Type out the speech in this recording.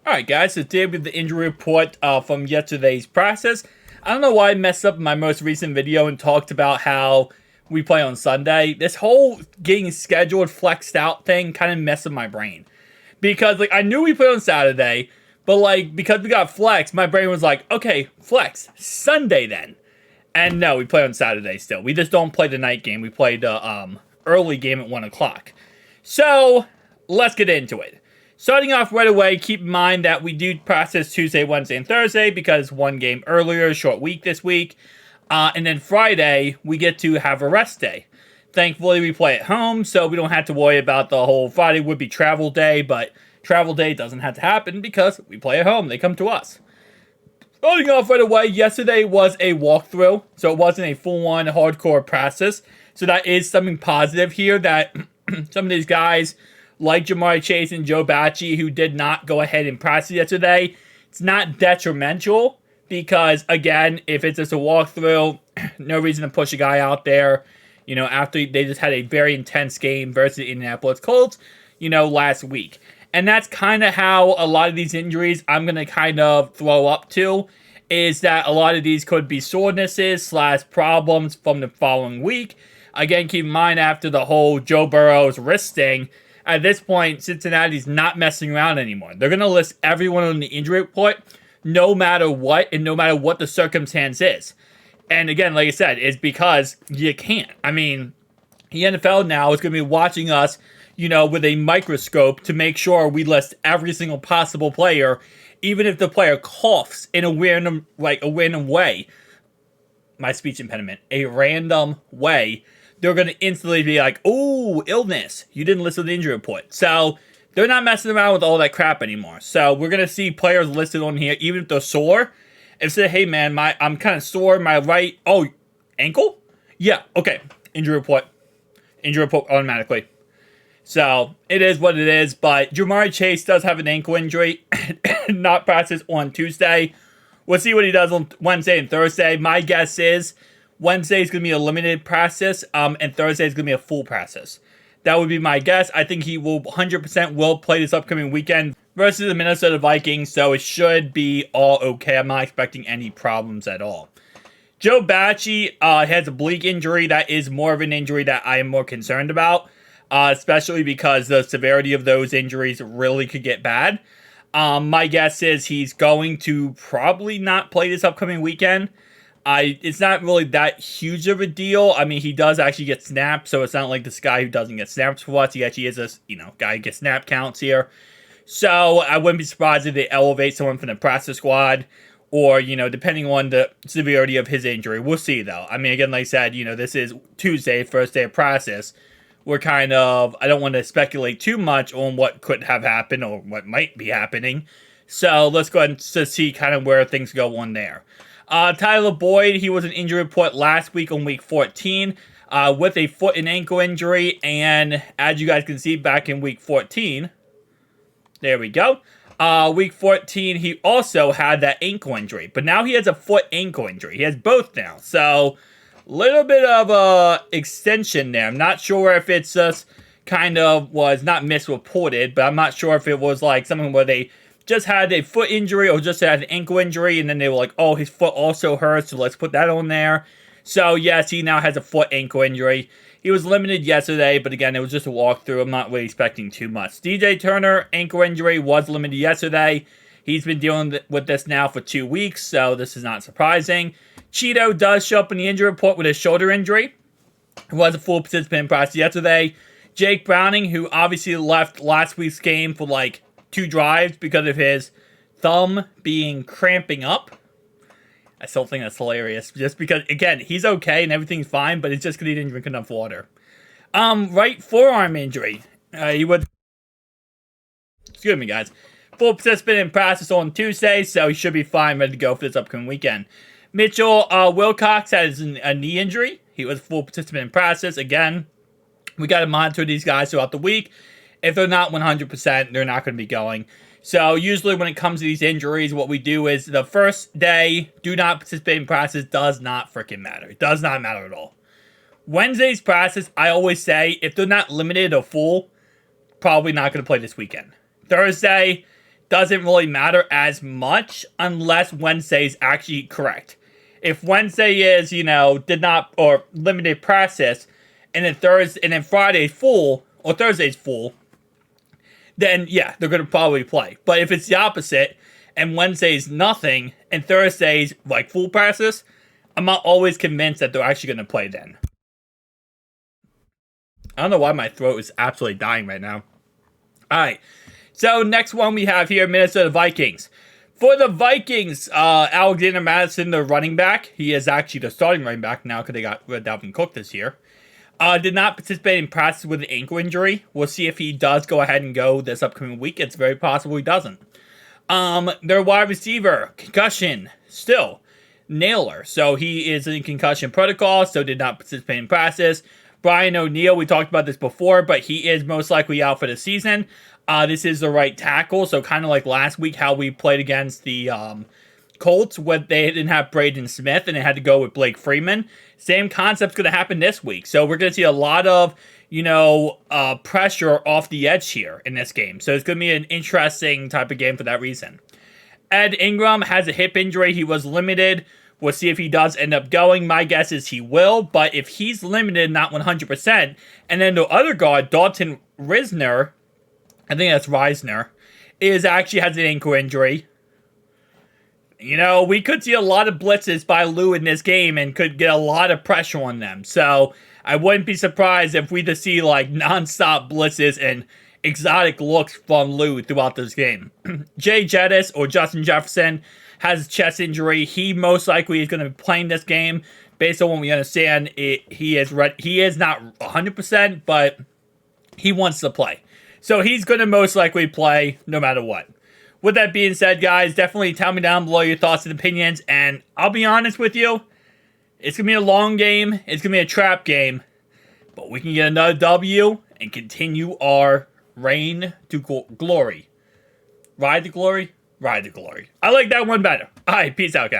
Alright guys, so today we have the injury report from yesterday's practice. I don't know why I messed up my most recent video and talked about how we play on Sunday. This whole getting scheduled flexed out thing kind of messed with my brain. Because like I knew we played on Saturday, but like because we got flexed, my brain was like, okay, flex, Sunday then. And no, we play on Saturday still. We just don't play the night game. We play the early game at 1 o'clock. So, let's get into it. Starting off right away, keep in mind that we do practice Tuesday, Wednesday, and Thursday because one game earlier, short week this week. And then Friday, we get to have a rest day. Thankfully, we play at home, so we don't have to worry about the whole Friday would be travel day, but travel day doesn't have to happen because we play at home. They come to us. Starting off right away, yesterday was a walkthrough, so it wasn't a full-on hardcore practice. So that is something positive here that some of these guys like Jamari Chase and Joe Bacci, who did not go ahead and practice yesterday, it's not detrimental because, again, if it's just a walkthrough, no reason to push a guy out there, after they just had a very intense game versus the Indianapolis Colts, last week. And that's kind of how a lot of these injuries I'm going to kind of throw up to, is that a lot of these could be sorenesses / problems from the following week. Again, keep in mind, after the whole Joe Burrow's wrist thing, at this point, Cincinnati's not messing around anymore. They're going to list everyone on the injury report, no matter what, and no matter what the circumstance is. And again, like I said, it's because you can't. I mean, the NFL now is going to be watching us, with a microscope to make sure we list every single possible player, even if the player coughs in a random way. My speech impediment. A random way. They're going to instantly be like, oh, illness. You didn't list the injury report. So, they're not messing around with all that crap anymore. So, we're going to see players listed on here, even if they're sore. And say, hey, man, I'm kind of sore. My right, ankle? Yeah, okay. Injury report. Injury report automatically. So, it is what it is. But Jamari Chase does have an ankle injury. Not practice on Tuesday. We'll see what he does on Wednesday and Thursday. My guess is Wednesday is going to be a limited practice, and Thursday is going to be a full practice. That would be my guess. I think he will 100% will play this upcoming weekend versus the Minnesota Vikings, so it should be all okay. I'm not expecting any problems at all. Joe Bacci has a oblique injury. That is more of an injury that I am more concerned about, especially because the severity of those injuries really could get bad. My guess is he's going to probably not play this upcoming weekend. It's not really that huge of a deal. I mean, he does actually get snapped, so it's not like this guy who doesn't get snaps for us. He actually is a, guy who gets snap counts here. So, I wouldn't be surprised if they elevate someone from the practice squad, or, depending on the severity of his injury. We'll see, though. I mean, again, like I said, this is Tuesday, first day of practice. We're I don't want to speculate too much on what could have happened or what might be happening. So, let's go ahead and see kind of where things go on there. Tyler Boyd, he was an injury report last week on week 14 with a foot and ankle injury. And as you guys can see back in week 14, there we go. Week 14, he also had that ankle injury. But now he has a foot ankle injury. He has both now. So, little bit of a extension there. I'm not sure if it's just kind of was not misreported, but I'm not sure if it was like something where they just had a foot injury or just had an ankle injury, and then they were like, oh, his foot also hurts, so let's put that on there. So, yes, he now has a foot ankle injury. He was limited yesterday, but again, it was just a walkthrough. I'm not really expecting too much. DJ Turner, ankle injury, was limited yesterday. He's been dealing with this now for 2 weeks, so this is not surprising. Cheeto does show up in the injury report with a shoulder injury. He was a full participant in practice yesterday. Jake Browning, who obviously left last week's game for like 2 drives because of his thumb being cramping up. I still think that's hilarious. Just because, again, he's okay and everything's fine, but it's just because he didn't drink enough water. Right forearm injury. He would... Excuse me, guys. Full participant in practice on Tuesday, so he should be fine, ready to go for this upcoming weekend. Mitchell Wilcox has a knee injury. He was full participant in practice. Again, we got to monitor these guys throughout the week. If they're not 100%, they're not going to be going. So usually when it comes to these injuries, what we do is the first day, do not participate in practice, does not freaking matter. It does not matter at all. Wednesday's practice, I always say, if they're not limited or full, probably not going to play this weekend. Thursday, doesn't really matter as much unless Wednesday is actually correct. If Wednesday is, did not or limited practice, and then Friday's full or Thursday's full, then yeah, they're gonna probably play. But if it's the opposite and Wednesday's nothing and Thursday's like full practice, I'm not always convinced that they're actually gonna play then. I don't know why my throat is absolutely dying right now. Alright. So next one we have here, Minnesota Vikings. For the Vikings, Alexander Madison, the running back. He is actually the starting running back now because they got rid of Dalvin Cook this year. Did not participate in practice with an ankle injury. We'll see if he does go ahead and go this upcoming week. It's very possible he doesn't. Their wide receiver, concussion, still. Naylor. So he is in concussion protocol, so did not participate in practice. Brian O'Neill, we talked about this before, but he is most likely out for the season. This is the right tackle, so kind of like last week how we played against the Colts when they didn't have Braden Smith and they had to go with Blake Freeman. Same concept's going to happen this week. So we're going to see a lot of, pressure off the edge here in this game. So it's going to be an interesting type of game for that reason. Ed Ingram has a hip injury. He was limited. We'll see if he does end up going. My guess is he will, but if he's limited, not 100%, and then the other guard, Dalton Risner, I think that's Reisner, actually has an ankle injury. We could see a lot of blitzes by Lou in this game and could get a lot of pressure on them. So I wouldn't be surprised if we just see like nonstop blitzes and exotic looks from Lou throughout this game. Jay Jettis or Justin Jefferson has a chest injury. He most likely is going to be playing this game. Based on what we understand, he is not 100%, but he wants to play. So he's going to most likely play no matter what. With that being said, guys, definitely tell me down below your thoughts and opinions. And I'll be honest with you, it's going to be a long game. It's going to be a trap game. But we can get another W and continue our reign to glory. Ride to glory? Ride to glory. I like that one better. All right, peace out, guys.